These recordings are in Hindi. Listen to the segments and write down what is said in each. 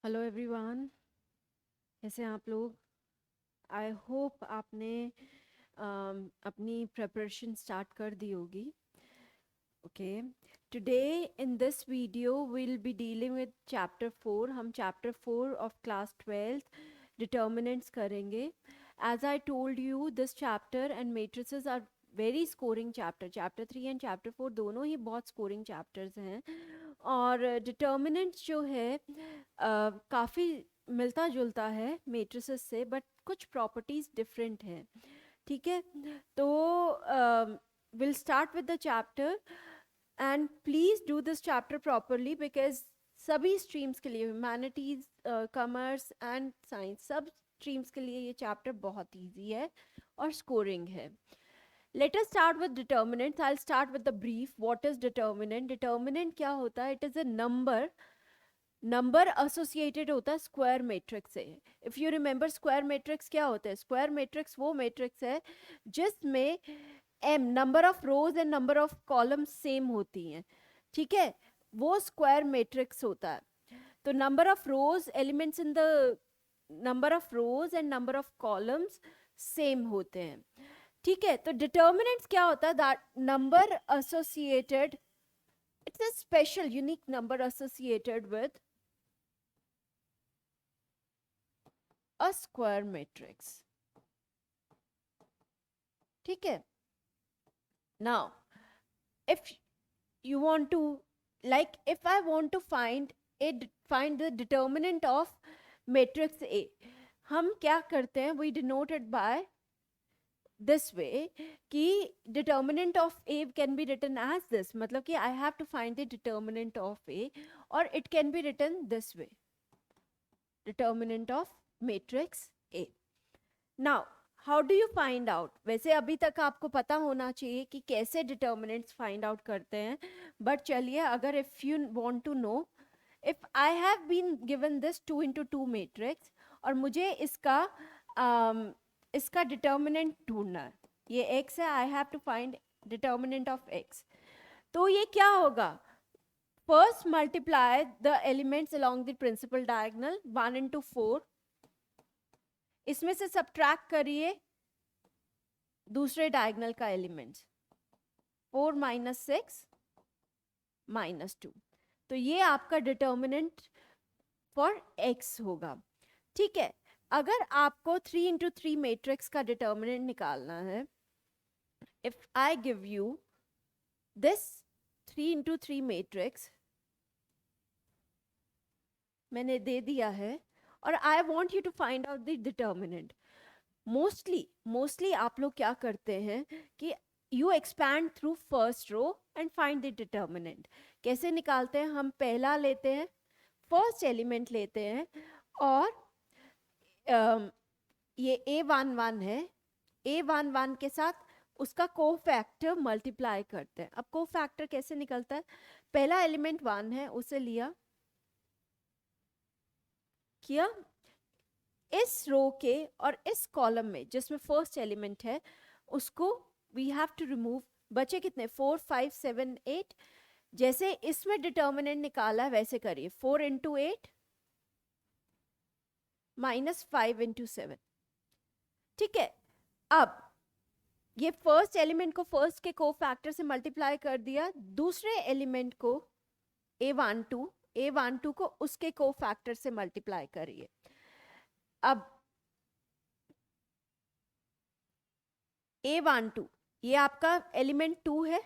हेलो एवरीवन, कैसे हैं आप लोग। आई होप आपने अपनी प्रिपरेशन स्टार्ट कर दी होगी। Okay, today in this video will be dealing with chapter 4। हम chapter 4 of class 12th determinants करेंगे। As I told you, this chapter and matrices are very scoring chapter. Chapter 3 and chapter 4 दोनों ही बहुत स्कोरिंग चैप्टर्स हैं। और डिटर्मिनेंट्स जो है काफ़ी मिलता जुलता है मेट्रिसेस से, बट कुछ प्रॉपर्टीज़ डिफरेंट हैं। ठीक है, तो will start with the chapter and please do this chapter properly, because सभी स्ट्रीम्स के लिए, ह्यूमैनिटीज़, कॉमर्स एंड साइंस, सब स्ट्रीम्स के लिए ये चैप्टर बहुत ईजी है और स्कोरिंग है। Let us start with determinants. I'll start with the brief. What is determinant? Determinant क्या होता है? It is a number associated होता है स्क्वायर मैट्रिक्स से। If you remember, square matrix क्या होता है? स्क्वायर मैट्रिक्स वो मैट्रिक्स है जिसमें m number of rose and number of columns same होती हैं। ठीक है, वो स्क्वायर मैट्रिक्स होता है। तो number of rose, elements in the number of rose and number of columns same होते हैं। ठीक है, तो डिटर्मिनेंट्स क्या होता है? That number associated, it's a special unique number associated with a square matrix. ठीक है, now if you want to, like if I want to find the determinant of matrix A, हम क्या करते हैं? we denote it by this way कि determinant of A can be written as this, मतलब कि I have to find the determinant of A, or it can be written this way, determinant of matrix A. Now how do you find out? वैसे अभी तक आपको पता होना चाहिए कि कैसे डिटर्मिनेंट्स फाइंड आउट करते हैं, बट चलिए, अगर if you want to know, if I have been given this 2 into 2 matrix और मुझे इसका डिटर्मिनेंट ढूंढना है, ये x है, I have to find determinant of x। तो ये क्या होगा? First multiply the elements along the principal diagonal, 1 into 4, इसमें से सब्ट्रैक्ट करिए दूसरे डायगोनल का एलिमेंट्स, 4 - 6 - 2। तो ये आपका डिटर्मिनेंट फॉर x होगा। ठीक है, अगर आपको 3 into 3 मैट्रिक्स का डिटर्मिनेंट निकालना है, if I give you this 3 into 3 matrix मैंने दे दिया है, और I want you to find out the determinant. Mostly आप लोग क्या करते हैं कि you expand through first row and find the determinant. कैसे निकालते हैं? हम पहला लेते हैं, फर्स्ट एलिमेंट लेते हैं, और ये A11 है, A11 के साथ उसका कोफैक्टर मल्टीप्लाई करते हैं। अब कोफैक्टर कैसे निकलता है? पहला एलिमेंट 1 है, उसे लिया, किया, इस रो के और इस कॉलम में जिसमें फर्स्ट एलिमेंट है उसको वी हैव टू रिमूव। बचे कितने? 4 5 7 8। जैसे इसमें डिटर्मिनेंट निकाला है वैसे करिए, 4 into 8 - 5 into 7। ठीक है, अब ये फर्स्ट एलिमेंट को फर्स्ट के कोफैक्टर से मल्टीप्लाई कर दिया, दूसरे एलिमेंट को A12 को उसके कोफैक्टर से मल्टीप्लाई करिए। अब A12 ये आपका एलिमेंट 2 है,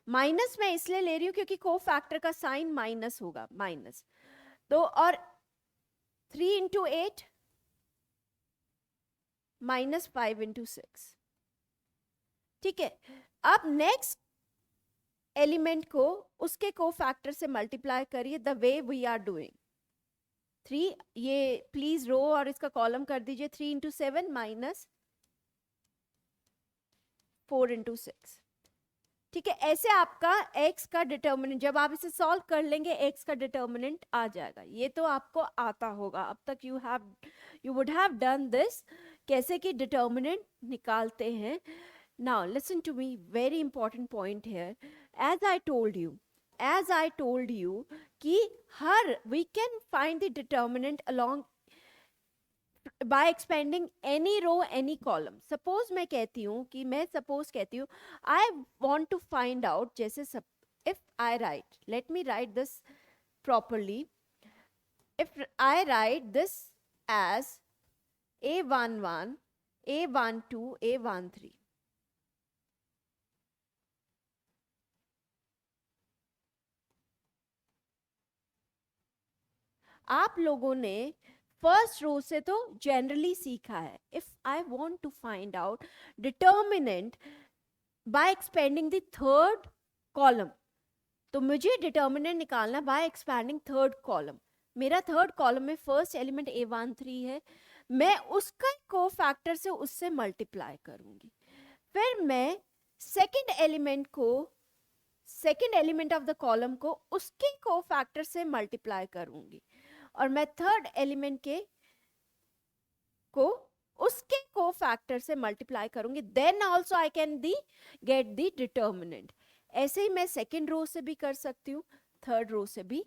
माइनस मैं इसलिए ले रही हूं क्योंकि कोफैक्टर का साइन माइनस होगा, माइनस। तो और 3 into 8 - 5 into 6। ठीक है, अब नेक्स्ट एलिमेंट को उसके कोफैक्टर से मल्टीप्लाई करिए the way we are doing. 3, ये प्लीज रो और इसका कॉलम कर दीजिए, 3 into 7 - 4 into 6। ठीक है, ऐसे आपका x का डिटर्मिनेंट, जब आप इसे सॉल्व कर लेंगे x का डिटर्मिनेंट आ जाएगा। ये तो आपको आता होगा, अब तक you would have done this, कैसे कि डिटर्मिनेंट निकालते हैं। Now listen to me, very important point here. As I told you कि हर we can find the determinant along by expanding any row any column. Suppose मैं कहती हूँ कि मैं सपोज कहती हूँ I want to find out, जैसे if I write, let me write this properly. If I write this as A11, A12, A13, आप लोगों ने फर्स्ट रो से तो जनरली सीखा है. If I want to find out determinant by expanding the third column, तो मुझे डिटर्मिनेंट निकालना बाय एक्सपैंडिंग थर्ड कॉलम. मेरा थर्ड कॉलम में फर्स्ट एलिमेंट A13 है, मैं उसका को फैक्टर से उससे मल्टीप्लाई करूंगी. फिर मैं second element of the column को उसके को फैक्टर से मल्टीप्लाई करूंगी, और मैं थर्ड एलिमेंट के को उसके को फैक्टर से मल्टीप्लाई करूंगी. Then also I can get the determinant. ऐसे ही मैं सेकेंड रो से भी कर सकती हूँ, थर्ड रो से भी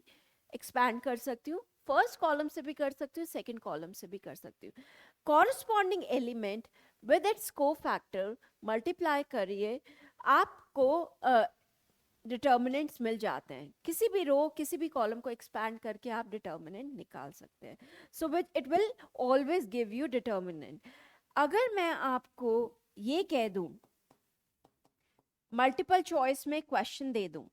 एक्सपैंड कर सकती हूँ, फर्स्ट कॉलम से भी कर सकती हूँ, सेकेंड कॉलम से भी कर सकती हूँ. कॉरस्पॉन्डिंग एलिमेंट विद इट्स को फैक्टर मल्टीप्लाई करिए, आपको डिटर्मिनेंट्स मिल जाते हैं. किसी भी रो किसी भी कॉलम को एक्सपैंड करके आप डिटर्मिनेंट निकाल सकते हैं. So it will always give you determinant. अगर मैं आपको ये कह दूं, मल्टीपल चॉइस में क्वेश्चन दे दूं,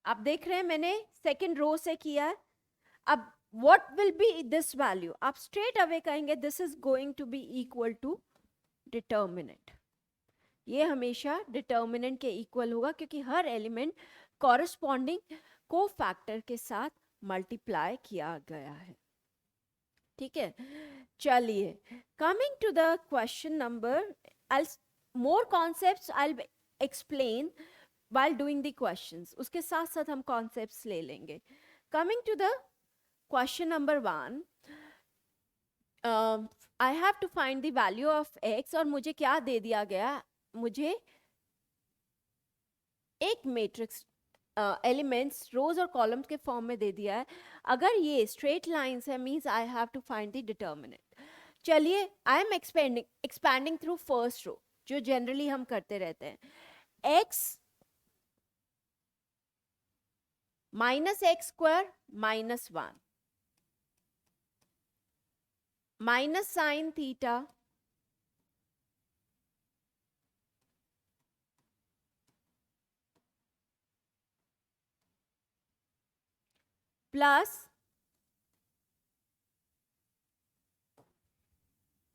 आप देख रहे हैं मैंने सेकंड रो से किया है. अब what will be this value, आप स्ट्रेट अवे कहेंगे this is going to be equal to determinant. ये हमेशा डिटर्मिनेंट के इक्वल होगा, क्योंकि हर एलिमेंट कॉरस्पॉन्डिंग को फैक्टर के साथ मल्टीप्लाई किया गया है. ठीक है, चलिए coming to the question number, more concepts I will explain while doing the questions. उसके साथ साथ हम concepts ले लेंगे. Coming to the question number 1, I have to find the value of x, और मुझे क्या दे दिया गया, मुझे एक मैट्रिक्स एलिमेंट्स रोज और कॉलम्स के फॉर्म में दे दिया है. अगर ये स्ट्रेट लाइंस है means I have to find the determinant. चलिए I am expanding through first row, जो जनरली हम करते रहते हैं. x minus x square minus 1 minus sine theta plus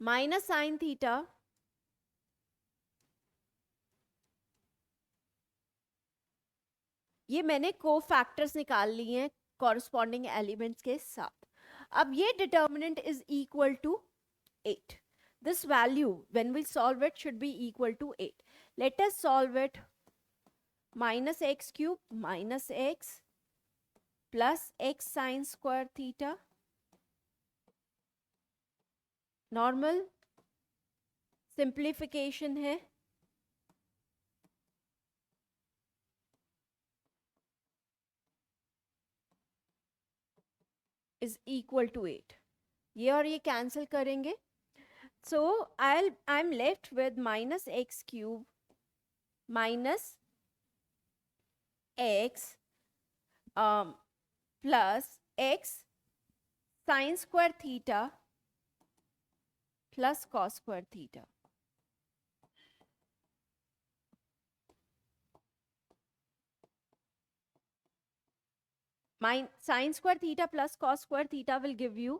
minus sine theta ये मैंने को फैक्टर्स निकाल लिए हैं कॉरस्पॉन्डिंग एलिमेंट्स के साथ. अब ये determinant is equal to 8. This value when we solve it should be equal to 8. Let us solve it. Minus x cube minus x plus x sine square theta, normal simplification है, इज इक्वल टू 8. ये और ये कैंसिल करेंगे, so I am left with minus x cube minus x plus x sine square theta plus cos square theta. Sin square theta plus cos square theta will give you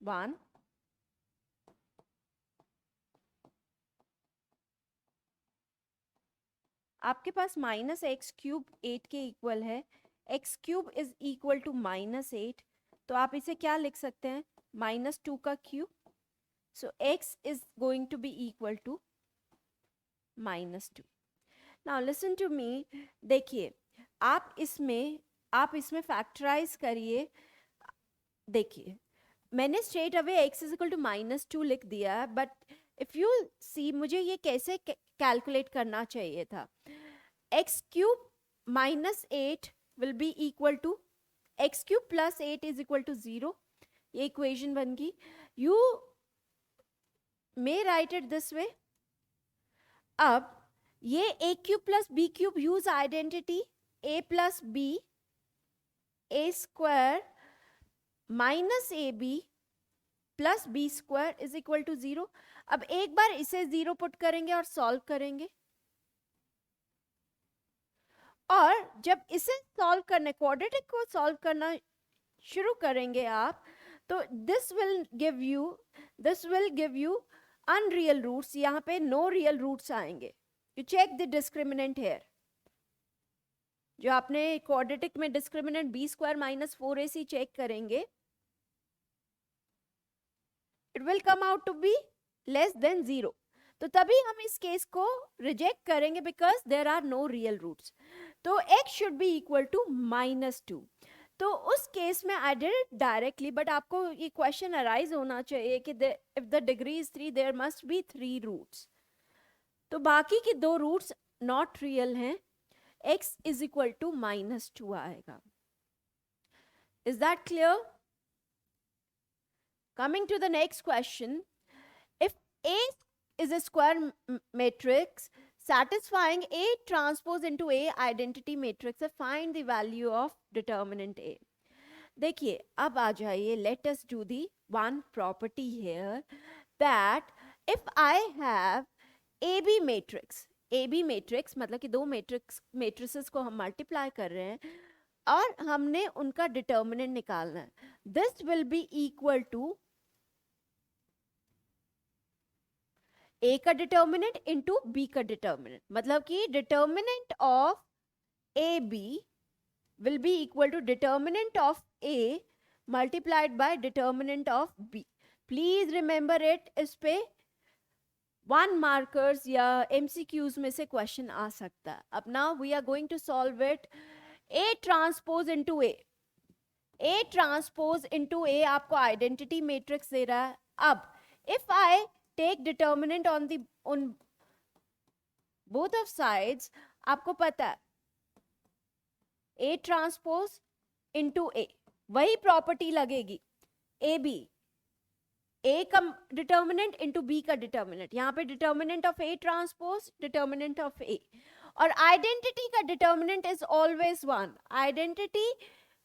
1. आपके पास माइनस एक्स क्यूब 8 के इक्वल है. X cube is equal to minus 8, तो आप इसे क्या लिख सकते हैं, माइनस 2 का cube. So x is going to be equal to minus 2. Now listen to me, देखिए आप इसमें फैक्टराइज करिए. देखिए मैंने straight away x is equal to minus 2 लिख दिया है, बट इफ यू सी मुझे ये कैसे कैलकुलेट करना चाहिए था. X cube minus 8 will be equal to x cube plus 8 is equal to 0. ये इक्वेशन बन गई. You may write it this way. अब ये a cube plus b cube use identity a plus b a square minus a b plus b square is equal to 0. अब एक बार इसे 0 पुट करेंगे और सॉल्व करेंगे, और जब इसे सॉल्व करने क्वाड्रेटिक को सॉल्व करना शुरू करेंगे आप, तो this will give you unreal roots. यहाँ पे नो रियल रूट्स आएंगे. You check the discriminant here. जो आपने क्वाड्रेटिक में discriminant b square minus 4ac check करेंगे, it will come out to be less than 0. तो तभी हम इस केस को रिजेक्ट करेंगे because there are no real roots. तो x should be equal to -2. तो उस केस में I did it directly, but आपको ये क्वेश्चन अराइज होना चाहिए कि if the degree is 3 there must be 3 roots. तो बाकी की 2 रूट्स नॉट रियल हैं. x इज इक्वल टू -2 आएगा. Is that clear? Coming to the next question, if A is a square matrix satisfying A transpose into A identity matrix, find the value of determinant A. देखिए अब आ जाइए, let us do the one property here that if I have AB matrix, AB matrix मतलब कि 2 matrices को हम मल्टीप्लाई कर रहे हैं और हमने उनका डिटर्मिनेंट निकालना है. This will be equal to ए का डिटर्मिनेंट इंटू बी का डिटर्मिनेंट. मतलब कि determinant of a b will be equal to determinant of a multiplied by determinant of b. Please remember it. इस पे 1 मार्कर्स या एमसीक्यूज में से क्वेश्चन आ सकता है. अब now we are going to solve it. A transpose into a, a transpose into a आपको आइडेंटिटी मैट्रिक्स दे रहा है. अब if I take determinant on both of sides, आपको पता है ए ट्रांसपोज इंटू ए वही प्रॉपर्टी लगेगी. ए बी, ए का डिटर्मिनेंट इंटू बी का डिटर्मिनेंट. यहाँ पे determinant of A transpose, determinant of A, और आइडेंटिटी का determinant is always 1. Identity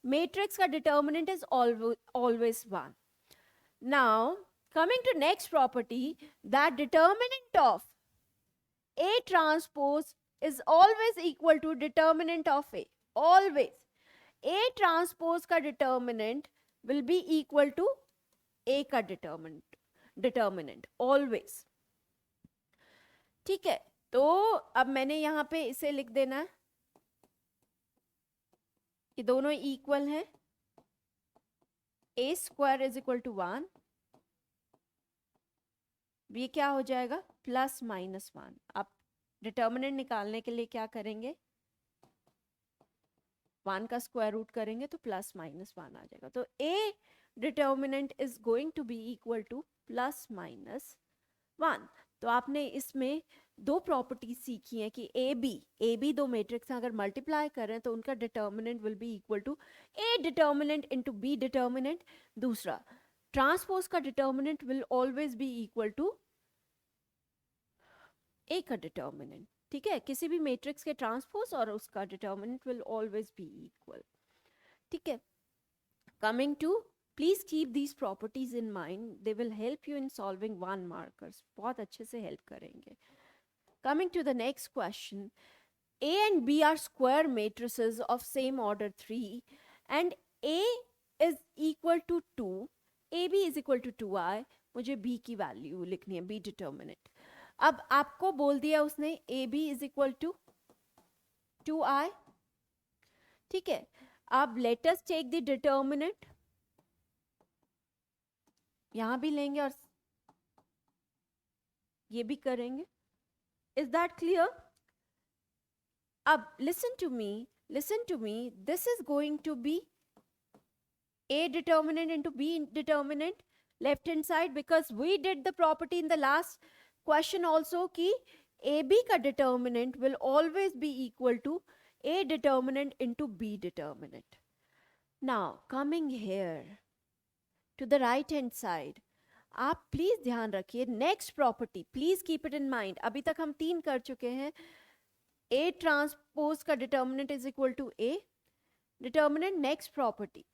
matrix का determinant is always 1. Now coming to next property, that determinant of A transpose is always equal to determinant of A. Always. A transpose का determinant will be equal to A का determinant. Always. ठीक है. तो अब मैंने यहाँ पे इसे लिख देना है. ये दोनों इक्वल हैं. A square is equal to 1. ये क्या हो जाएगा? Plus minus 1. आप डिटर्मिनेंट निकालने के लिए क्या करेंगे? 1 का स्क्वायर रूट करेंगे तो प्लस माइनस 1 आ जाएगा. तो A determinant is going to be equal to plus minus 1. तो आपने इसमें 2 प्रॉपर्टी सीखी हैं कि ए बी 2 मैट्रिक्स अगर मल्टीप्लाई करें तो उनका determinant will be equal to A determinant into B determinant. दूसरा, ट्रांसपोज का determinant will always be equal to ए का डिटर्मिनेंट. ठीक है, किसी भी मैट्रिक्स के ट्रांसपोज और उसका determinant will always be equal. ठीक है. Coming to, please keep these properties in mind, they will help you in solving 1 markers. बहुत अच्छे से हेल्प करेंगे. Coming to the next question, A and B are square matrices of same order 3 and A is equal to 2, A B is equal to 2i. मुझे बी की वैल्यू लिखनी है, बी डिटर्मिनेंट. अब आपको बोल दिया उसने A B is equal to 2i. ठीक है. अब let us take the determinant. यहां भी लेंगे और ये भी करेंगे. Is that clear? अब listen to me, this is going to be A determinant into B determinant left hand side, because we did the property in the last question also कि ए बी का determinant will always be equal to A determinant into B determinant. Now coming here to the right hand side, आप प्लीज ध्यान रखिए next property, please keep it in mind. अभी तक हम 3 कर चुके हैं. ए ट्रांसपोज का determinant is equal to A determinant. Next property,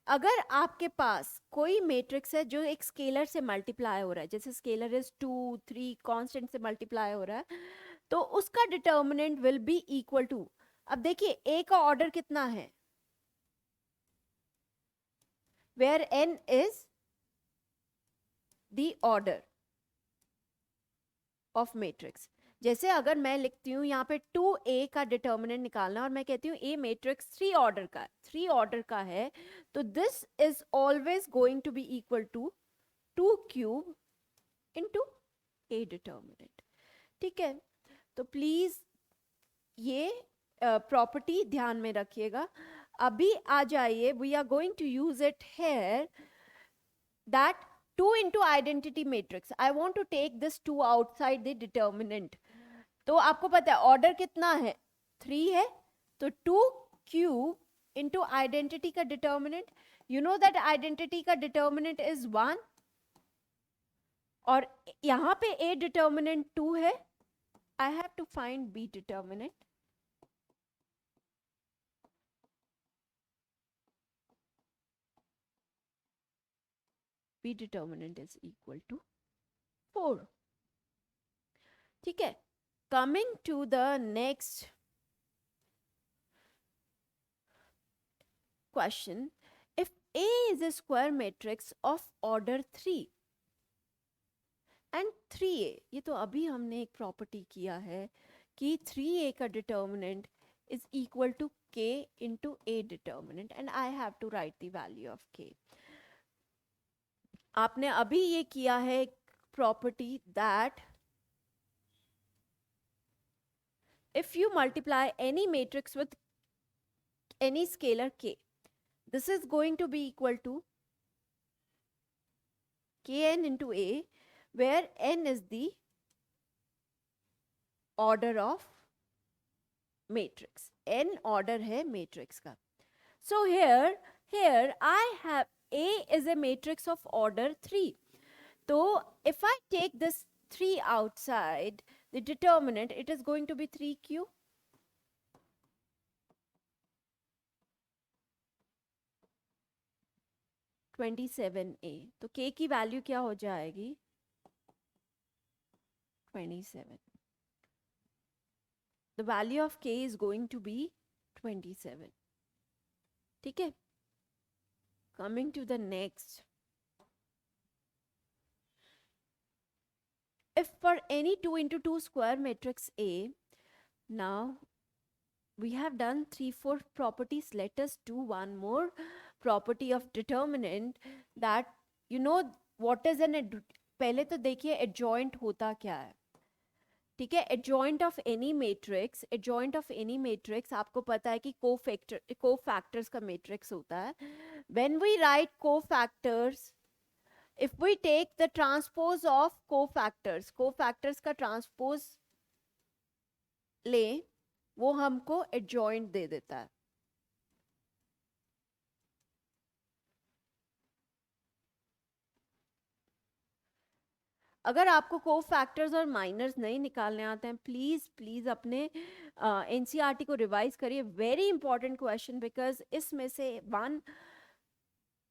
अगर आपके पास कोई मैट्रिक्स है जो एक स्केलर से मल्टीप्लाई हो रहा है, जैसे स्केलर इज 2 3 कांस्टेंट से मल्टीप्लाई हो रहा है, तो उसका determinant will be equal to, अब देखिए ए का ऑर्डर कितना है, where n is the order of matrix. जैसे अगर मैं लिखती हूँ यहाँ पे 2a का डिटर्मिनेंट निकालना और मैं कहती हूँ a मैट्रिक्स 3 ऑर्डर का, 3 ऑर्डर का है, तो this is always going to be equal to 2 cube into a determinant. ठीक है, तो प्लीज ये प्रॉपर्टी ध्यान में रखिएगा. अभी आ जाइए, we are going to use it here, that 2 into identity matrix. I want to take this 2 outside the determinant. तो आपको पता है ऑर्डर कितना है, 3 है, तो 2 क्यूब इंटू आइडेंटिटी का determinant. You know that identity का डिटर्मिनेंट इज 1 और यहाँ पे ए डिटर्मिनेंट 2 है. I have to find B determinant. B determinant is equal to 4. ठीक है, coming to the next question, if A is a square matrix of order 3 and 3A, ये तो अभी हमने एक प्रॉपर्टी किया है कि 3A का determinant is equal to K into A determinant and I have to write the value of K. आपने अभी ये किया है property that if you multiply any matrix with any scalar k, this is going to be equal to kn into A, where n is the order of matrix. n order है matrix का. So here I have A is a matrix of order 3. So if I take this 3 outside the determinant, it is going to be 3q. (27a). तो k की वैल्यू क्या हो जाएगी, 27. The value of k is going to be 27. ठीक है, coming to the next. If for any 2 into 2 square matrix A, now we have done 3-4 properties. Let us do one more property of determinant, that you know what is an पहले तो देखिए adjoint होता क्या है. ठीक है, adjoint of any matrix आपको पता है कि cofactors का matrix होता है. When we write cofactors, if we take the transpose of cofactors का transpose ले, वो हमको adjoint दे देता है. अगर आपको कोफैक्टर्स और माइनर्स नहीं निकालने आते हैं, प्लीज अपने एनसीईआरटी को रिवाइज करिए. वेरी इंपॉर्टेंट क्वेश्चन, बिकॉज इसमें से वन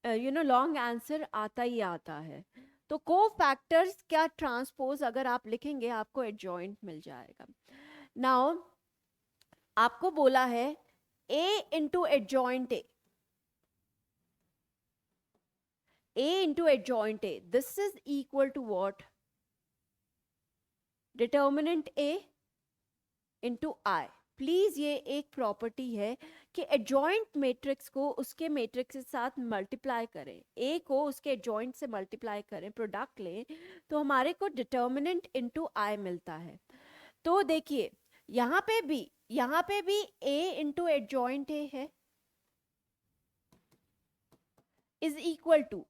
लॉन्ग आंसर आता ही आता है. तो कोफैक्टर्स क्या ट्रांसपोज अगर आप लिखेंगे आपको एडजॉइंट मिल जाएगा. नाउ आपको बोला है A into adjoint A into adjoint A, this is equal to what? Determinant A into I. Please ये एक प्रॉपर्टी है कि एडजॉइंट मैट्रिक्स को उसके मैट्रिक्स के साथ मल्टीप्लाई करें, ए को उसके एडजॉइंट से मल्टीप्लाई करें, प्रोडक्ट लें, तो हमारे को डिटर्मिनेंट इनटू आई मिलता है. तो देखिए यहाँ पे भी ए इंटू एडजॉइंट ए है, इज इक्वल टू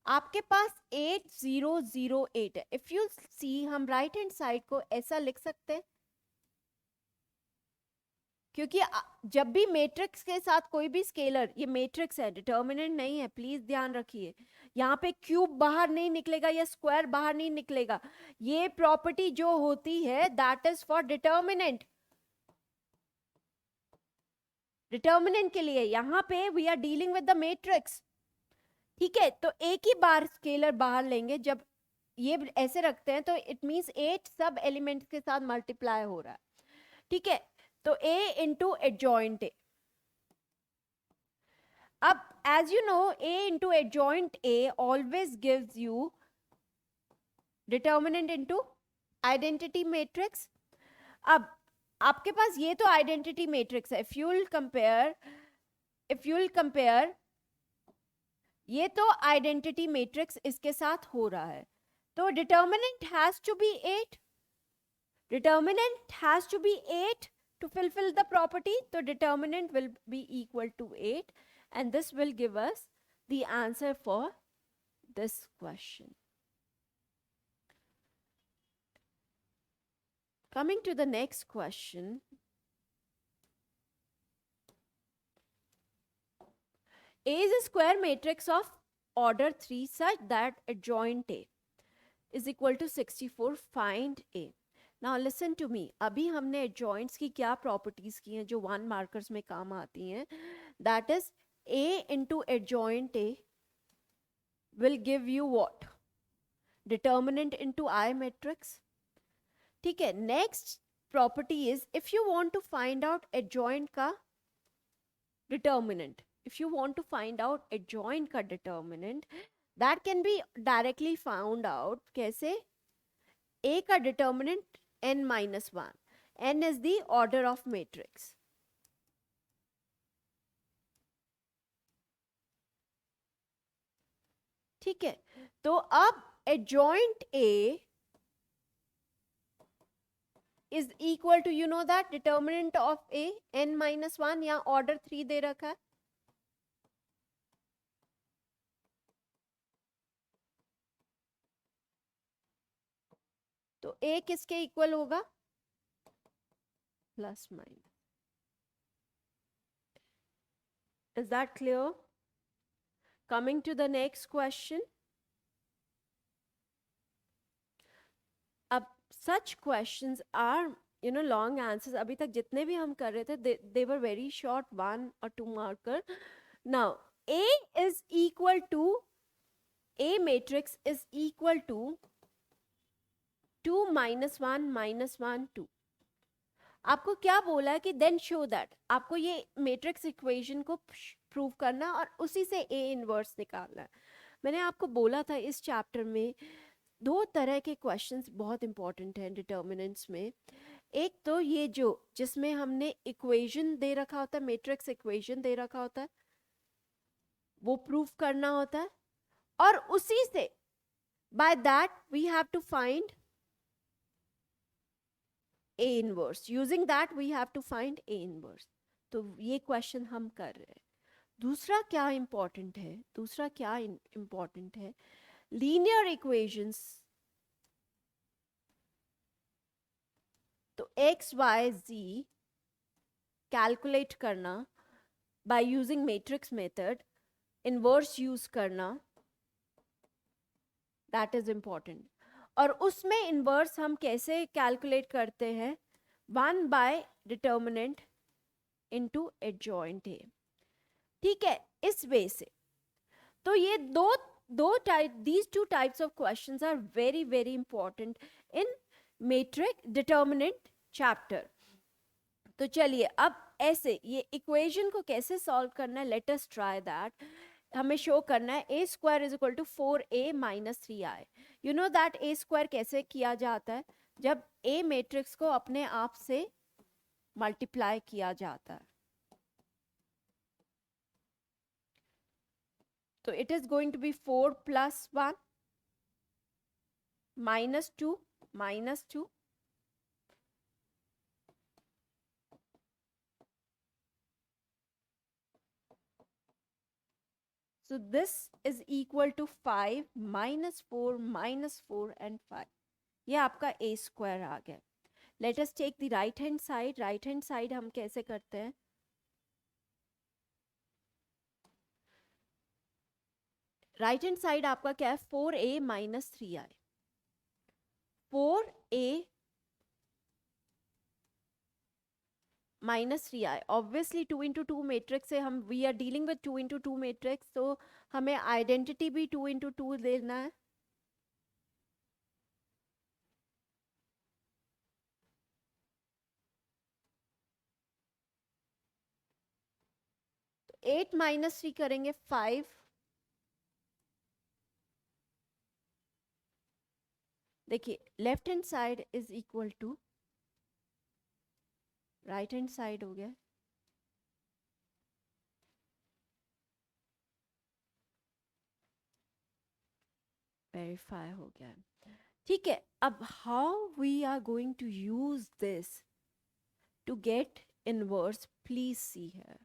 आपके पास 8008 है. इफ यू सी, हम राइट हैंड साइड को ऐसा लिख सकते हैं, क्योंकि जब भी मैट्रिक्स के साथ कोई भी स्केलर, ये मैट्रिक्स है, डिटर्मिनेंट नहीं है, प्लीज ध्यान रखिए. यहाँ पे क्यूब बाहर नहीं निकलेगा या स्क्वायर बाहर नहीं निकलेगा. ये प्रॉपर्टी जो होती है that is for determinant. Determinant के लिए यहाँ पे we are dealing with the matrix. ठीक है, तो एक ही बार स्केलर बाहर लेंगे. जब ये ऐसे रखते हैं तो इट मींस 8 सब एलिमेंट्स के साथ मल्टीप्लाई हो रहा है. ठीक है, तो a इंटू एडजॉइंट a. अब as you know, a into adjoint a always gives you determinant into identity matrix. अब आपके पास ये तो आइडेंटिटी मैट्रिक्स है. इफ यू विल कंपेयर, ये तो आइडेंटिटी मैट्रिक्स इसके साथ हो रहा है, तो determinant has to be 8. Determinant has to be 8 to fulfill the property. So determinant will be equal to 8, and this will give us the answer for this question. Coming to the next question. A is a square matrix of order 3 such that adjoint A is equal to 64. Find A. Now listen to me. अभी हमने एडजॉइंट्स की क्या प्रॉपर्टीज की हैं जो 1 मार्कर्स में काम आती हैं. That is a into adjoint a will give you what? Determinant into I matrix. ठीक है, next property is if you want to find out adjoint का determinant, if you want to find out adjoint का determinant, that can be directly found out. कैसे? A का determinant n minus 1. n is the order of matrix. ठीक है, तो अब adjoint A is equal to, you know that determinant of A n minus 1, या order 3 दे रखा है. तो A किसके इक्वल होगा? Plus minus. Is that clear? Coming to the next question. अब such questions are, you know, long answers. अभी तक जितने भी हम कर रहे थे, they were very short, 1 or 2 marker. Now A is equal to, A matrix is equal to 2 minus 1 minus 1 2. आपको क्या बोला है कि देन शो दैट. आपको ये मैट्रिक्स इक्वेशन को प्रूव करना और उसी से A इनवर्स निकालना है. मैंने आपको बोला था इस चैप्टर में 2 तरह के क्वेश्चंस बहुत इंपॉर्टेंट हैं डिटर्मिनेंट्स में. एक तो ये जो जिसमें हमने इक्वेशन दे रखा होता है, मैट्रिक्स इक्वेशन दे रखा होता है, वो प्रूव करना होता है, और उसी से by that we have to find A inverse. Using that we have to find A inverse. तो ये क्वेश्चन हम कर रहे हैं. दूसरा क्या इंपॉर्टेंट है? दूसरा क्या इंपॉर्टेंट है? Linear equations. तो x y z कैलकुलेट करना by using matrix method, inverse use करना, दैट इज इंपॉर्टेंट. और उसमें इनवर्स हम कैसे कैलकुलेट करते हैं? 1 by determinant into adjoint A. ठीक है, इस वे से. तो ये दो type, these 2 types of questions are very very important in matrix determinant chapter. तो चलिए अब ऐसे ये इक्वेशन को कैसे सॉल्व करना है, लेट अस ट्राई दैट. हमें शो करना है a square is equal to 4a minus 3i. You know that a square कैसे किया जाता है? जब a मैट्रिक्स को अपने आप से मल्टीप्लाई किया जाता है. तो it is going to be 4 plus 1 minus 2 minus 2, So this is equal to 5 minus 4 minus 4 and 5. ये आपका a square आ गया. Let us take the right hand side. Right hand side हम कैसे करते हैं? राइट हैंड साइड आपका क्या है? 4a minus 3i. 4a minus 3i. Obviously 2 into 2 matrix से हम we are dealing with 2 into 2 matrix, तो हमें आइडेंटिटी भी 2 इंटू 2 देना है. तो 8 माइनस 3 करेंगे 5. देखिए left hand side is equal to right hand side हो गया. वेरीफाई हो गया. ठीक है, अब how we are going to use this to get inverse, please see है.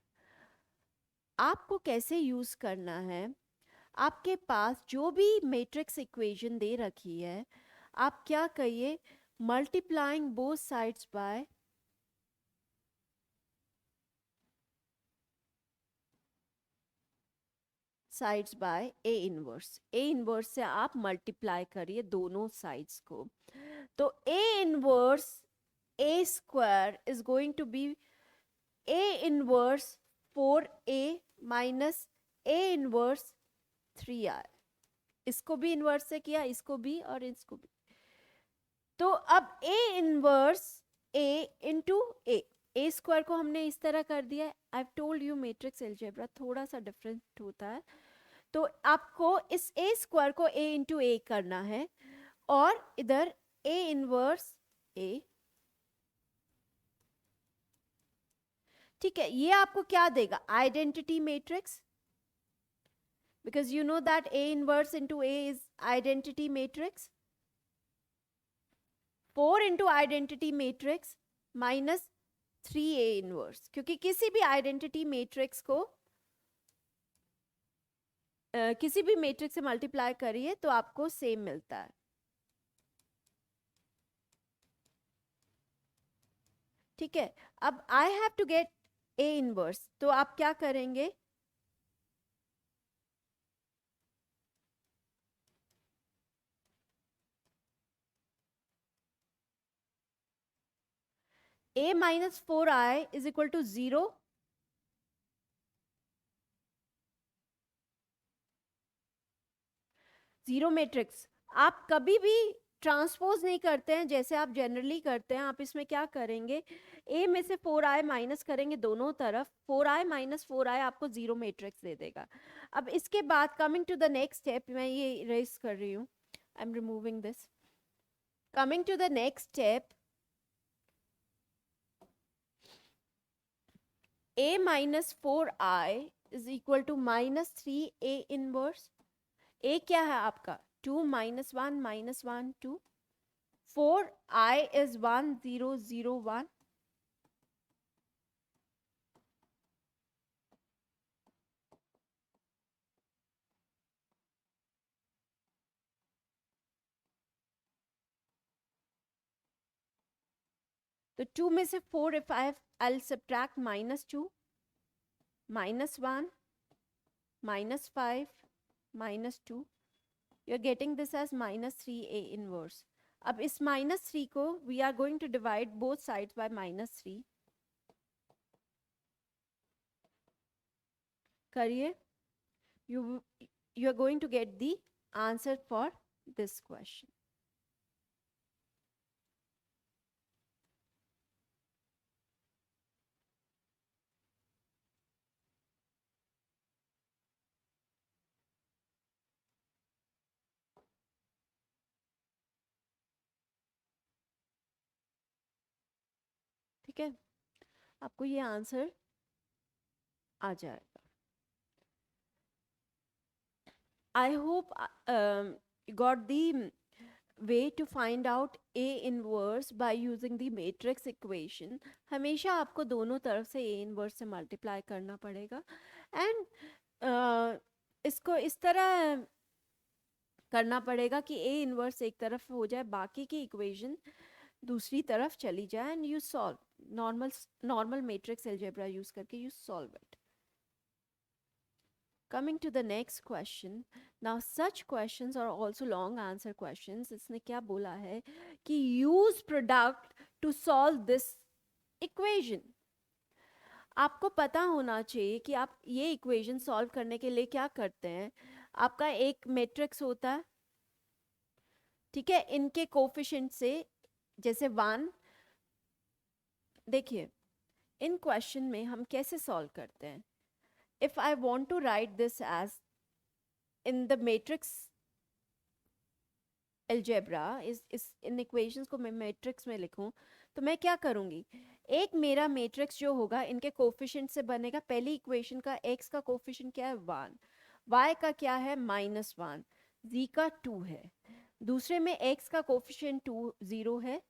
आपको कैसे यूज करना है? आपके पास जो भी मैट्रिक्स इक्वेशन दे रखी है, आप क्या करिए? Multiplying both sides by A inverse. A inverse से आप मल्टीप्लाई करिए दोनों साइड्स को. तो A inverse A square is going to be A inverse 4a minus A inverse 3i. इसको भी इनवर्स से किया, इसको भी और इसको भी. तो अब ए इनवर्स ए इंटू ए स्क्वायर को हमने इस तरह कर दिया है. आई टोल्ड यू मैट्रिक्स अलजेब्रा थोड़ा सा डिफरेंट होता है. तो आपको इस ए स्क्वायर को ए इंटू ए करना है, और इधर ए इनवर्स ए. ठीक है, ये आपको क्या देगा? Identity matrix, because you know that A inverse into A is identity matrix. 4 into identity matrix minus 3A inverse, क्योंकि किसी भी आइडेंटिटी मैट्रिक्स को किसी भी मैट्रिक्स से मल्टीप्लाई करिए तो आपको सेम मिलता है. ठीक है, अब I have to get A inverse, तो आप क्या करेंगे? a minus 4i is equal to 0. Zero matrix आप कभी भी ट्रांसपोज नहीं करते हैं जैसे आप जनरली करते हैं. आप इसमें क्या करेंगे? a में से 4i माइनस करेंगे दोनों तरफ. 4i माइनस 4i आपको जीरो मैट्रिक्स दे देगा. अब इसके बाद coming to the next step, मैं ये इरेज कर रही हूँ, I am removing this. Coming to the next step, a minus 4i is equal to minus 3a inverse. a क्या है आपका? 2 minus 1 minus 1 2. 4i is 1 0 0 1. तो 2 में से 4, if I'll subtract minus 2, minus 1, minus 5, minus 2, you're getting this as minus 3a inverse. अब इस minus 3 को we are going to divide both sides by minus 3. करिए, you are going to get the answer for this question. ठीक है, आपको ये आंसर आ जाएगा. I hope you got the way to find out A inverse by using the matrix equation. हमेशा आपको दोनों तरफ से A inverse से मल्टीप्लाई करना पड़ेगा. एंड इसको इस तरह करना पड़ेगा कि ए इनवर्स एक तरफ हो जाए, बाकी की इक्वेशन दूसरी तरफ चली जाए, and you solve normal matrix algebra use करके you solve it. Coming to the next question. Now such questions are also long answer questions. इसने क्या बोला है कि use product to solve this equation. आपको पता होना चाहिए कि आप ये इक्वेशन सॉल्व करने के लिए क्या करते हैं. आपका एक मैट्रिक्स होता है, ठीक है, इनके कोफिशिएंट से, जैसे 1. देखिए इन क्वेश्चन में हम कैसे सॉल्व करते हैं. If I want to write this as in the matrix algebra, इस इन इक्वेशंस को मैं मैट्रिक्स में लिखूं, तो मैं क्या करूंगी. एक मेरा मैट्रिक्स जो होगा इनके कोफिशिएंट से बनेगा. पहली इक्वेशन का x का कोफिशिएंट क्या है 1, y का क्या है -1, z का 2 है. दूसरे में x का कोफिशिएंट 2 0 है,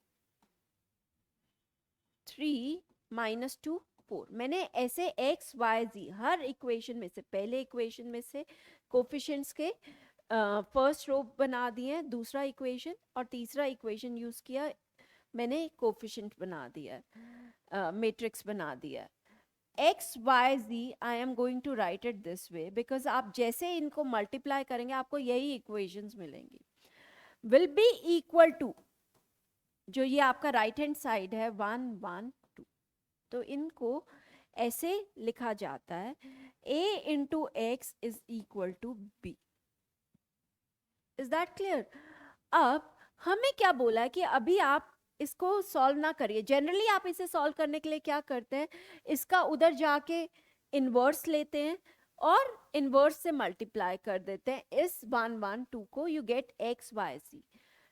3 -2 4. मैंने ऐसे x y z हर इक्वेशन में से, पहले इक्वेशन में से कोफिशिएंट्स के फर्स्ट रो बना दिए, दूसरा इक्वेशन और तीसरा इक्वेशन यूज किया, मैंने कोफिशिएंट बना दिया, मैट्रिक्स बना दिया. X y z I am going to write it this way, because आप जैसे इनको मल्टीप्लाई करेंगे आपको यही इक्वेशंस मिलेंगी. विल बी इक्वल टू, जो ये आपका राइट हैंड साइड है 1 1 2, तो इनको ऐसे लिखा जाता है a into x is equal to B. Is that clear. अब हमें क्या बोला है कि अभी आप इसको सॉल्व ना करिए. जनरली आप इसे सॉल्व करने के लिए क्या करते हैं, इसका उधर जाके इन्वर्स लेते हैं और इन्वर्स से मल्टीप्लाई कर देते हैं इस 1 1 2 को, you get x y c.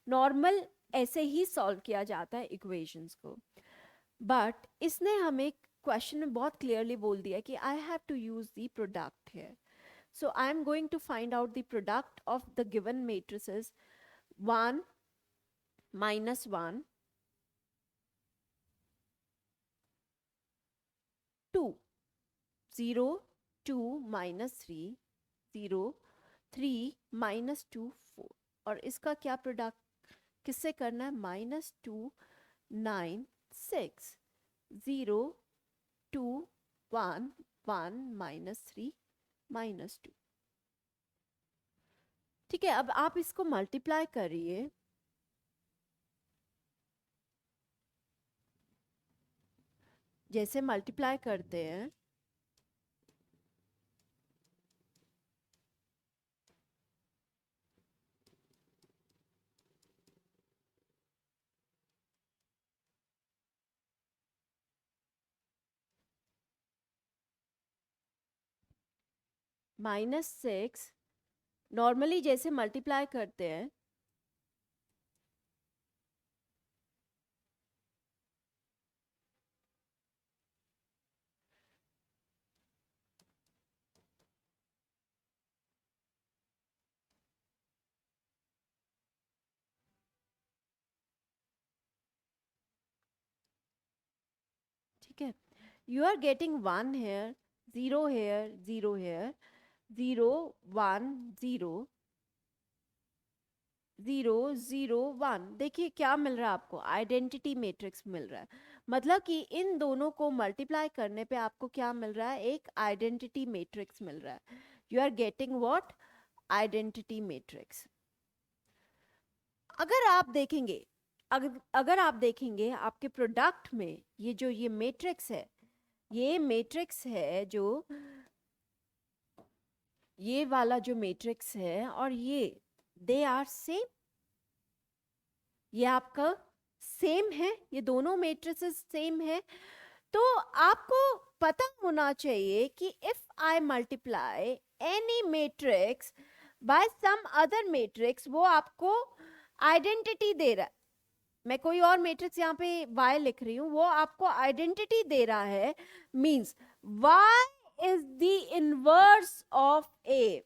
Normal ऐसे ही सॉल्व किया जाता है इक्वेशंस को. बट इसने हमें क्वेश्चन में बहुत क्लियरली बोल दिया कि I have to use the product here. So I am going to find out the product of the given matrices 1 -1 2 0 2 -3 0 3 -2 4. और इसका क्या प्रोडक्ट किससे करना है, -2 9 6 0 2 1 1 -3 -2. ठीक है, अब आप इसको मल्टीप्लाई करिए. जैसे मल्टीप्लाई करते हैं -6, नॉर्मली जैसे मल्टीप्लाई करते हैं ठीक है, you are getting 1 here 0 here 0 here 0 1 0 0 0 1. देखिए क्या मिल रहा है आपको, आइडेंटिटी मैट्रिक्स मिल रहा है. मतलब कि इन दोनों को मल्टीप्लाई करने पे आपको क्या मिल रहा है, एक आइडेंटिटी मैट्रिक्स मिल रहा है. You are getting what, identity matrix. अगर आप देखेंगे, अगर आप देखेंगे आपके प्रोडक्ट में ये जो ये मैट्रिक्स है, ये मैट्रिक्स है जो ये वाला जो मैट्रिक्स है और ये, दे आर सेम. ये आपका सेम है, ये दोनों मैट्रिसेस सेम है. तो आपको पता होना चाहिए कि if I multiply any matrix by some other matrix, वो आपको आइडेंटिटी दे रहा है. मैं कोई और मैट्रिक्स यहाँ पे y लिख रही हूँ, वो आपको आइडेंटिटी दे रहा है. Means y is the inverse of a.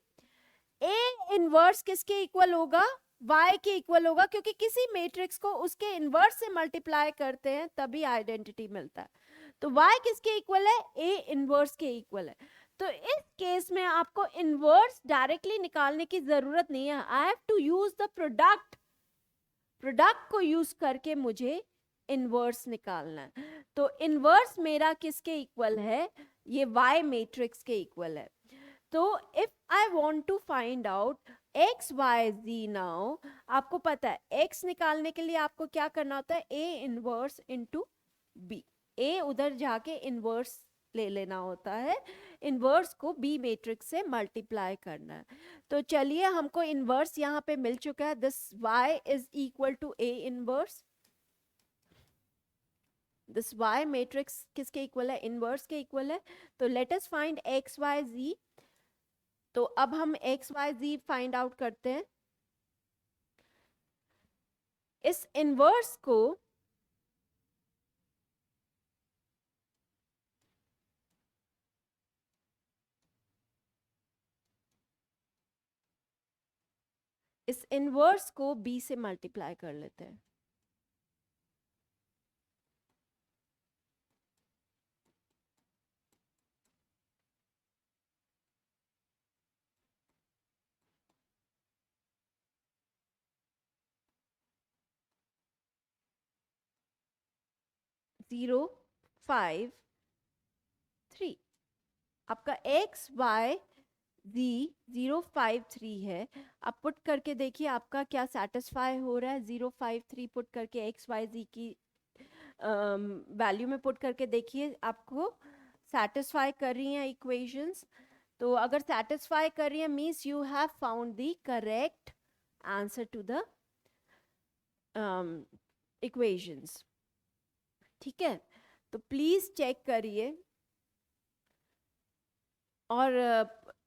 Inverse किसके इक्वल होगा, y के इक्वल होगा, क्योंकि किसी मैट्रिक्स को उसके इनवर्स से मल्टीप्लाई करते हैं तभी आइडेंटिटी मिलता है. तो y किसके इक्वल है, a इनवर्स के इक्वल है. तो इस केस में आपको इनवर्स डायरेक्टली निकालने की जरूरत नहीं है. I have to use the product. Product को यूज करके मुझे इनवर्स निकालना है. तो इनवर्स मेरा किसके इक्वल है? ये y मैट्रिक्स के इक्वल है. तो if I want to find out x y z now, आपको पता है x निकालने के लिए आपको क्या करना होता है? a inverse into b. a उधर जाके इनवर्स ले लेना होता है, इनवर्स को b मैट्रिक्स से मल्टीप्लाई करना है. तो चलिए, हमको इनवर्स यहाँ पे मिल चुका है. This y is equal to a inverse. This y matrix किसके इक्वल है? इनवर्स के इक्वल है. तो let us find x y z. तो अब हम x y z find out करते हैं. इस इनवर्स को b से मल्टीप्लाई कर लेते हैं. जीरो 5 3. आपका x y z 053 है. आप पुट करके देखिए आपका क्या सेटिस्फाई हो रहा है. 053 पुट करके x y z की वैल्यू में पुट करके देखिए आपको सेटिस्फाई कर रही हैं इक्वेशंस. तो अगर सेटिस्फाई कर रही है means you have found the correct answer to the equations. ठीक है, तो प्लीज चेक करिए और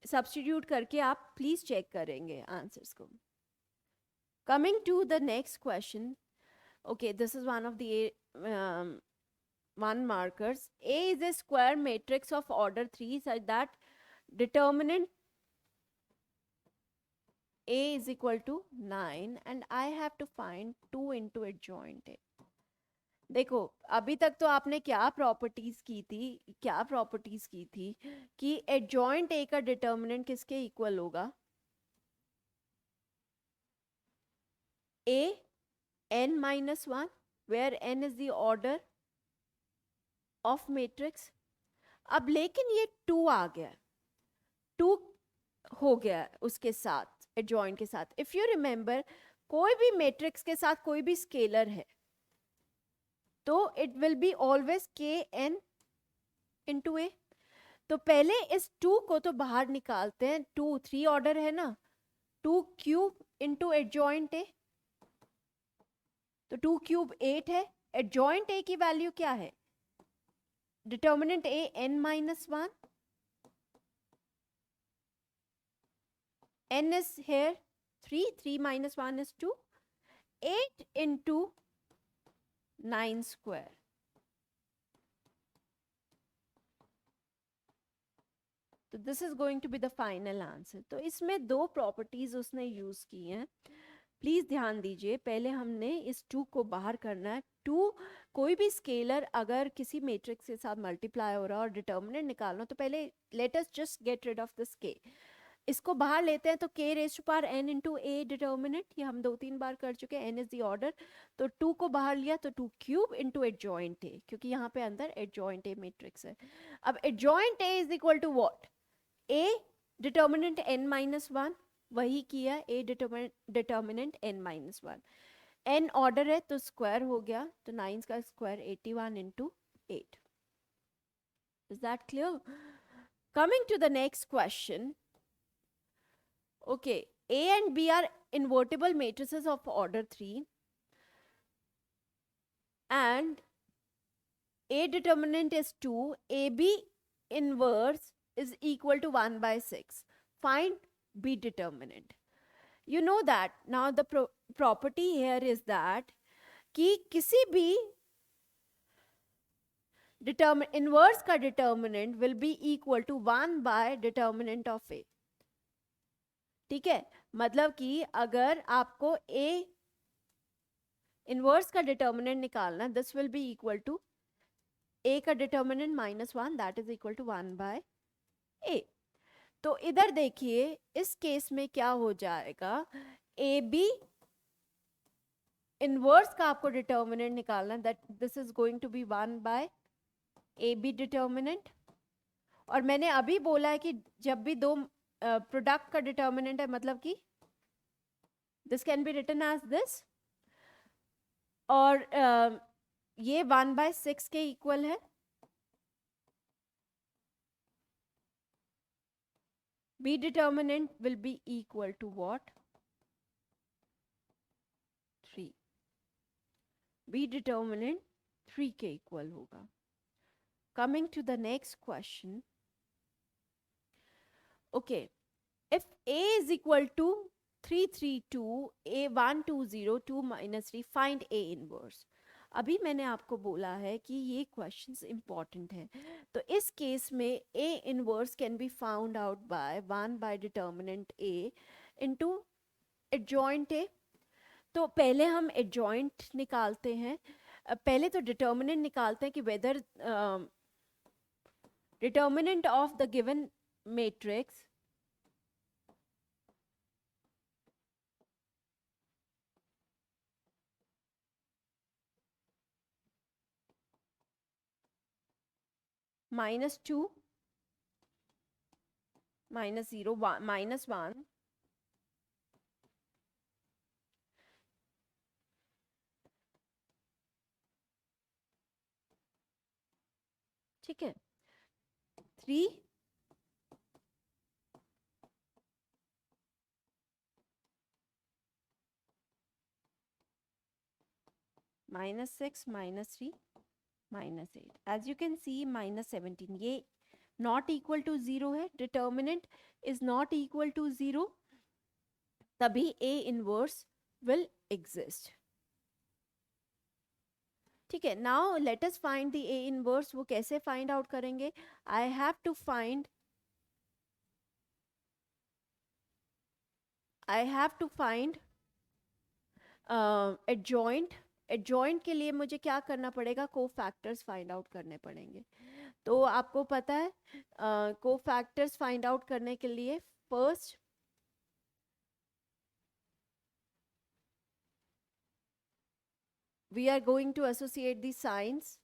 सब्स्टिट्यूट करके आप प्लीज चेक करेंगे आंसर्स को. Coming to the next question. Okay, this is one of the one markers. A is a square matrix of order 3 such that determinant A is equal to 9 and I have to find 2 into adjoint A. देखो, अभी तक तो आपने क्या प्रॉपर्टीज की थी कि एडजॉइंट ए का डिटर्मिनेंट किसके इक्वल होगा? ए n minus 1 where n is the order of matrix. अब लेकिन ये 2 आ गया, 2 हो गया उसके साथ, एडजॉइंट के साथ. इफ यू रिमेंबर, कोई भी मैट्रिक्स के साथ कोई भी स्केलर है तो इट विल बी ऑलवेज के एन इंटू ए. तो पहले इस 2 को तो बाहर निकालते हैं. 2 3 ऑर्डर है ना, 2 क्यूब इंटू एडजॉइंट ए. तो 2 क्यूब 8 है. एडजॉइंट ए की वैल्यू क्या है? Determinant A n minus 1. n is here 3. 3 minus 1 is 2. 8 into 9 square. तो this is going to be the final answer. तो इसमें 2 प्रॉपर्टीज उसने यूज की हैं. प्लीज ध्यान दीजिए, पहले हमने इस 2 को बाहर करना है. 2 कोई भी स्केलर अगर किसी मैट्रिक्स के साथ मल्टीप्लाई हो रहा है और डिटर्मिनेंट निकालना, तो पहले let us just get rid of this k. इसको बाहर लेते हैं तो k raise to power n into A determinant. ये हम 2-3 बार कर चुके हैं. n is the order. तो 2 को बाहर लिया तो 2 क्यूब इंटू एडजॉइंट ए, क्योंकि यहाँ पे अंदर एडजॉइंट ए मैट्रिक्स है. अब adjoint A is equal to what? a determinant n minus 1. वही किया, a determinant n minus 1. n order है तो स्क्वायर हो गया, तो 9 का square 81 into 8. Is that clear? Coming to the next question. Okay, A and B are invertible matrices of order 3 and A determinant is 2, AB inverse is equal to 1 by 6. Find B determinant. You know that now the property here is that कि किसी भी inverse का determinant will be equal to 1 by determinant of A. ठीक है, मतलब कि अगर आपको A इनवर्स का डिटर्मिनेंट निकालना, this will be equal to A का determinant -1, that is equal to 1 by A. तो इधर देखिए, इस केस में क्या हो जाएगा, ए बी इनवर्स का आपको डिटर्मिनेंट निकालना, that this is going to be 1 by A B determinant. और मैंने अभी बोला है कि जब भी दो प्रोडक्ट का डिटर्मिनेंट है, मतलब कि this can be written as this, और ये 1/6 के इक्वल है। B determinant will be equal to what? 3. B determinant 3 के इक्वल होगा। Coming to the next question. Okay, if A is equal to 332, A120, 2 minus 3, find A inverse. अभी मैंने आपको बोला है कि ये क्वेश्चंस इंपॉर्टेंट हैं, तो इस केस में A inverse can be found out by 1 by determinant A into adjoint A। तो पहले हम एडजॉइंट निकालते हैं, पहले तो डिटर्मिनेंट निकालते हैं कि whether determinant of the given matrix -2 -0 -1 ठीक है, 3 -6 -3 -8, एज यू कैन सी -17, ये नॉट इक्वल टू 0 है, determinant is not equal to 0, तभी ए इनवर्स विल एग्जिस्ट। ठीक है, now let us find the A inverse. वो कैसे फाइंड आउट करेंगे? I have to find adjoint. Adjoint के लिए मुझे क्या करना पड़ेगा? को फैक्टर्स फाइंड आउट करने पड़ेंगे। तो आपको पता है को फैक्टर्स फाइंड आउट करने के लिए first we are going to associate the signs.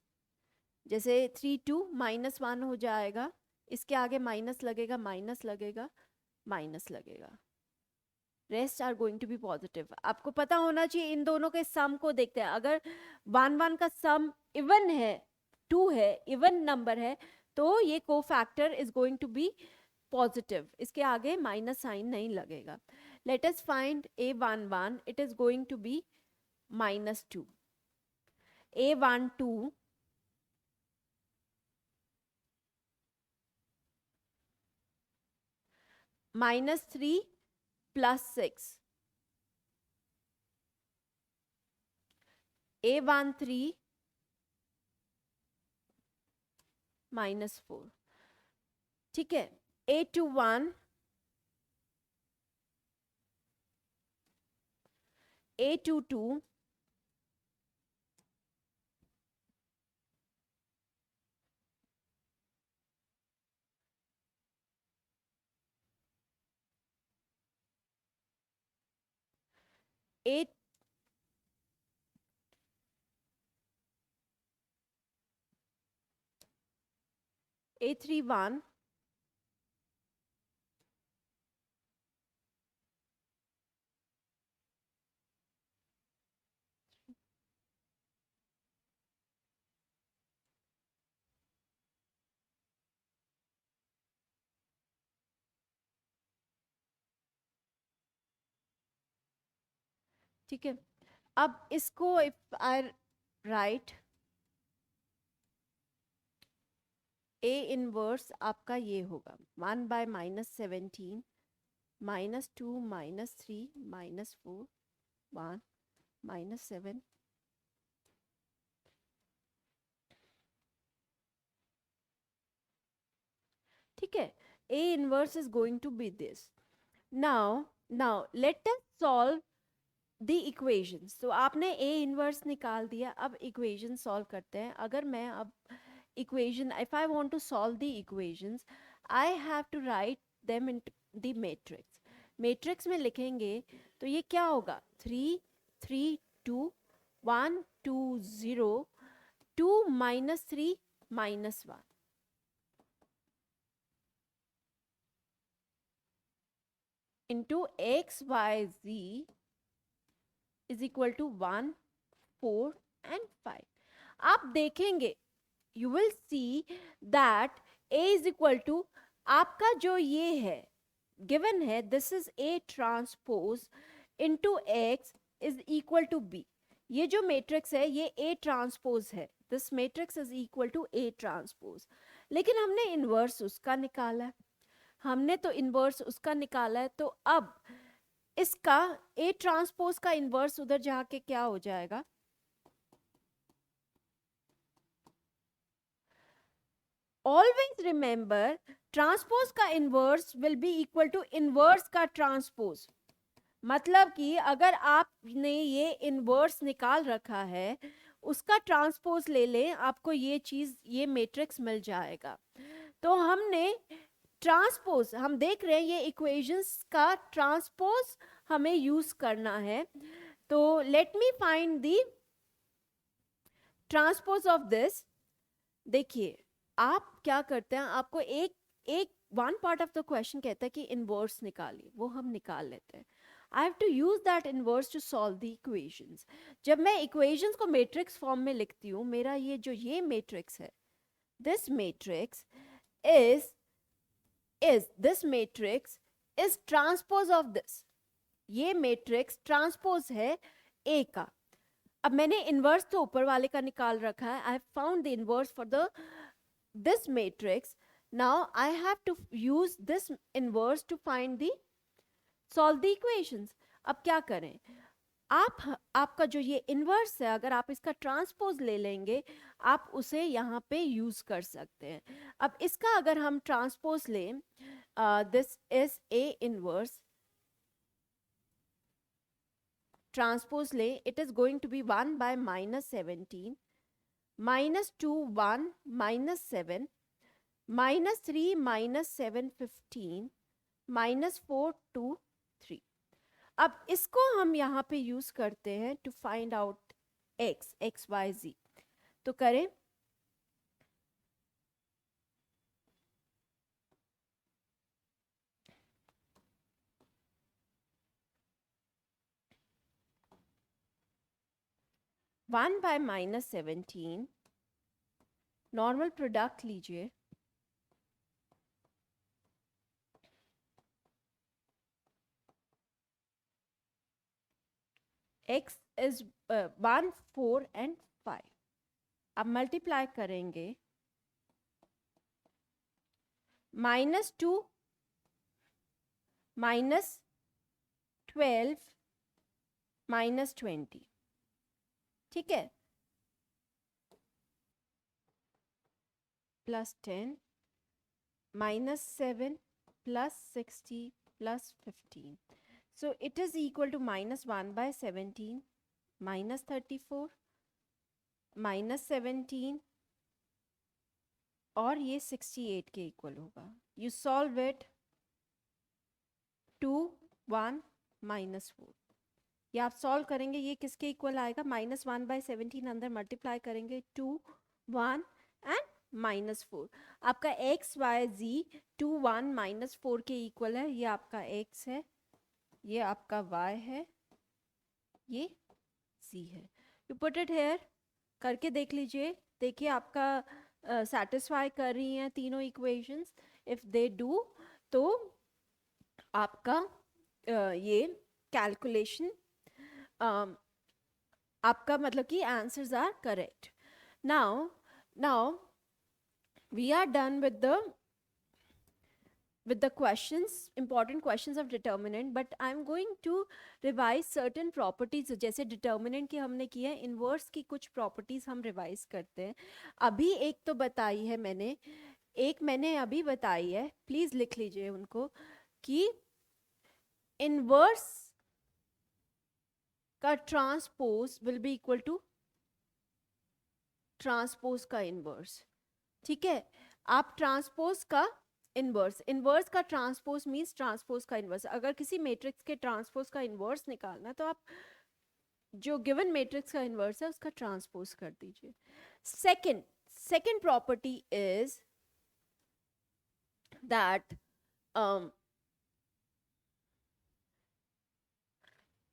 जैसे 3 2 -1 हो जाएगा, इसके आगे माइनस लगेगा, माइनस लगेगा, माइनस लगेगा, rest are going to be positive. आपको पता होना चाहिए, इन दोनों के सम को देखते हैं, अगर 1 1 का सम इवन है, 2 है, इवन नंबर है, तो ये cofactor is going to be positive, इसके आगे माइनस साइन नहीं लगेगा। Let us find A11, it is going to be -2, A12 -3 +6, A13 -4, ठीक है, A21 A22 A A31 ठीक है। अब इसको if I right A inverse आपका ये होगा 1 बाय -17 -2 -3 -4 1 -7, ठीक है। A inverse is going to be this. Now let us solve the equations. तो आपने ए इनवर्स निकाल दिया, अब इक्वेशन सॉल्व करते हैं। अगर मैं अब equation, if I want to solve the equations, I have to write them in the matrix. Matrix में लिखेंगे तो ये क्या होगा, 3 3 2 1 2 0 2 -3 -1. into x y z is equal to 1 4 and 5. आप देखेंगे, you will see that a is equal to, आपका जो ये है given है, this is a transpose into x is equal to b. ये जो मैट्रिक्स है ये a ट्रांसपोज है, this matrix is equal to a transpose. लेकिन हमने इन्वर्स उसका निकाला है, हमने तो इन्वर्स उसका निकाला है, तो अब इसका ए ट्रांसपोज का इन्वर्स उधर जाके क्या हो जाएगा, ऑलवेज रिमेंबर ट्रांसपोज का inverse will be equal to inverse का ट्रांसपोज. मतलब कि अगर आपने ये इन्वर्स निकाल रखा है उसका ट्रांसपोज ले लें, आपको ये चीज, ये मैट्रिक्स मिल जाएगा. तो हमने ट्रांसपोज, हम देख रहे हैं ये इक्वेशंस का ट्रांसपोज हमें यूज करना है. तो let me find the transpose of this. देखिए आप क्या करते हैं, आपको एक one part of the question कहता है कि इनवर्स निकालिए, वो हम निकाल लेते हैं. I have to use that inverse to solve the equations. जब मैं इक्वेशंस को मैट्रिक्स फॉर्म में लिखती हूँ, मेरा ये जो ये मैट्रिक्स है, this matrix is transpose of this. ये मैट्रिक्स ट्रांसपोज है ए का. अब मैंने इनवर्स तो ऊपर वाले का निकाल रखा है. I have found the inverse for the this matrix. Now I have to use this inverse to find the solve the equations. अब क्या करें, आपका जो ये इनवर्स है, अगर आप इसका ट्रांसपोज ले लेंगे आप उसे यहाँ पे यूज कर सकते हैं. अब इसका अगर हम ट्रांसपोज लें, this is A inverse, transpose लें, it is going to be 1 by -17 -2 1 -7 -3 -7 15 -4 2 3. अब इसको हम यहाँ पे यूज करते हैं to find out x y z. तो करें, वन बाय -17, नॉर्मल प्रोडक्ट लीजिए, x इज 1 4 and 5. अब मल्टीप्लाई करेंगे, -2 -12 -20. ठीक है, +10 -7 +60 +15. So it is equal to -1 by 17 -34 -17 और ये 68 के इक्वल होगा. You solve it, 2 1 -4. ये आप सॉल्व करेंगे, ये किसके इक्वल आएगा, -1 by 17 अंदर मल्टीप्लाई करेंगे, 2 1 एंड -4. आपका x y z 2 1 -4 के इक्वल है. ये आपका x है, ये आपका y है, ये c है. यू पुट इट हेयर, करके देख लीजिए. देखिए आपका सेटिस्फाई कर रही हैं तीनों इक्वेशंस. इफ दे डू तो आपका ये कैलकुलेशन, आपका मतलब कि answers are correct. Now we are done with the questions, important questions of determinant, but I'm going to revise certain properties. जैसे determinant की हमने की है, inverse की कुछ properties हम revise करते हैं. अभी एक तो बताई है मैंने, एक मैंने अभी बताई है, प्लीज लिख लीजिए उनको, कि inverse का transpose will be equal to transpose का इनवर्स. ठीक है, आप ट्रांसपोज का इनवर्स, इनवर्स का ट्रांसपोज मीन्स ट्रांसपोज का इनवर्स। अगर किसी मैट्रिक्स के ट्रांसपोज का इनवर्स निकालना तो आप जो गिवन मैट्रिक्स का इनवर्स है उसका ट्रांसपोज कर दीजिए। Second property is that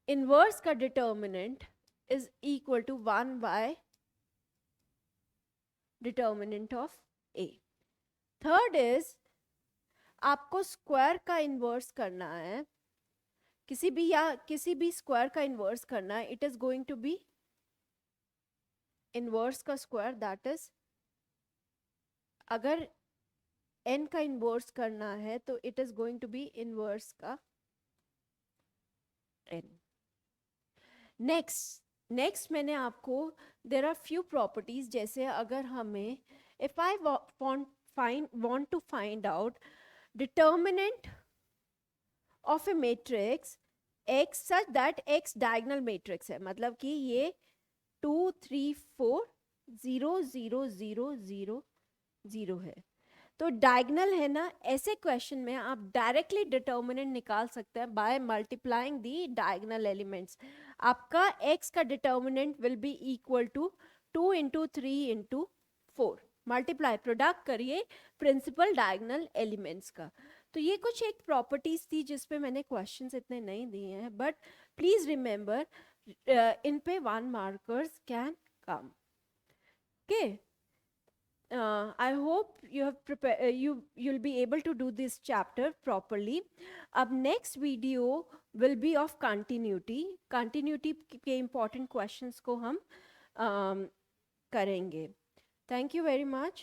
inverse का determinant is equal to 1 by determinant of A. Third is आपको स्क्वायर का इनवर्स करना है, किसी भी स्क्वायर का इनवर्स करना है, it is going to be inverse का स्क्वायर, दैट इज अगर n का इनवर्स करना है तो it is going to be inverse का n। नेक्स्ट मैंने आपको देर आर फ्यू प्रॉपर्टीज, जैसे अगर हमें if I want to find out determinant of a matrix x such that x diagonal matrix है, मतलब कि ये 2 3 4 0 0 0 0 0 है, तो डायगोनल है ना, ऐसे क्वेश्चन में आप डायरेक्टली डिटर्मिनेंट निकाल सकते हैं by multiplying the diagonal elements. आपका x का determinant will be equal to 2 into 3 into 4, multiply product करिए प्रिंसिपल डायगोनल एलिमेंट्स का। तो ये कुछ एक प्रॉपर्टीज थी जिसपे मैंने क्वेश्चंस इतने नहीं दिए हैं, बट प्लीज रिमेंबर इन पे 1 markers can come. Okay, I hope you have prepared, you'll be able to do this chapter properly. अब next video will be of continuity के important questions को हम करेंगे। Thank you very much.